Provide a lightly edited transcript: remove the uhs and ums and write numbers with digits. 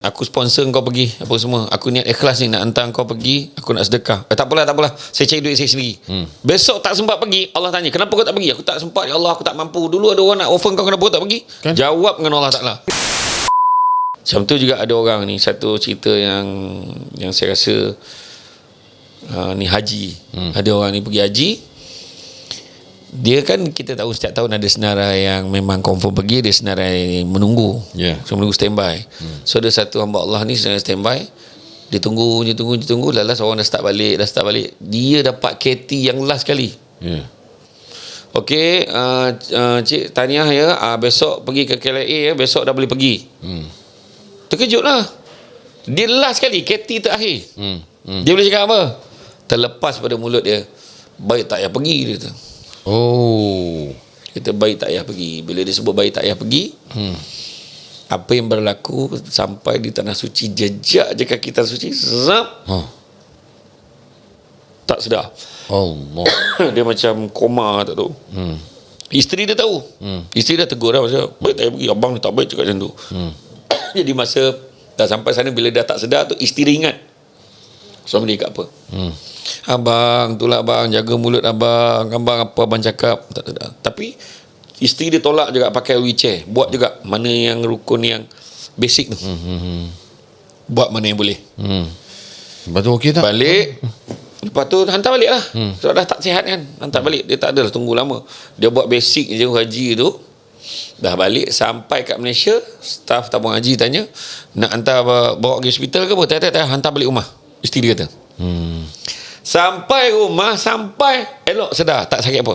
Aku sponsor kau pergi apa semua. Aku niat ikhlas ni nak hantar kau pergi. Aku nak sedekah. Tak apalah. Saya cari duit saya sendiri. Besok tak sempat pergi. Allah tanya, kenapa kau tak pergi? Aku tak sempat. Ya Allah, aku tak mampu. Dulu ada orang nak offer kau, kenapa kau tak pergi? Kan? Jawab dengan Allah Ta'ala. Macam tu juga ada orang ni. Satu cerita yang saya rasa ni haji. Ada orang ni pergi haji. Dia kan kita tahu setiap tahun ada senarai yang memang confirm pergi, ada senarai menunggu. So menunggu standby. So ada satu hamba Allah ni senarai standby. Dia tunggu. Lalas orang dah start balik. Dia dapat KT yang last kali. Okey, cik tahniah ya. Besok pergi ke KLIA ya. Besok dah boleh pergi. Terkejut lah. Dia last kali KT terakhir. Dia boleh cakap apa? Terlepas pada mulut dia, baik tak payah pergi, dia kata. Kita baik tak payah pergi. Bila dia sebut baik tak payah pergi, apa yang berlaku sampai di tanah suci, jejak je kaki tanah suci, zap, tak sedar. Allah. Dia macam koma, tak tahu. Isteri dia tahu. Isteri dah tegur dah, macam baik tak payah pergi. Abang ni tak baik cakap macam tu. Jadi masa dah sampai sana, bila dah tak sedar tu, isteri ingat suami dia kat apa. Abang, itulah abang, jaga mulut abang. Abang apa abang cakap, tak sedar. Tapi isteri dia tolak juga pakai wheelchair. Buat juga mana yang rukun yang basic tu. Buat mana yang boleh. Lepas tu okey tak? Balik. Lepas tu hantar balik lah. Sebab dah tak sihat kan. Hantar balik. Dia tak adalah tunggu lama. Dia buat basic je haji tu. Dah balik sampai kat Malaysia, staf tabung haji tanya, nak hantar bawa pergi hospital ke apa? Tak, hantar balik rumah. Isteri dia kata. Sampai rumah, sampai elok sedar, tak sakit apa.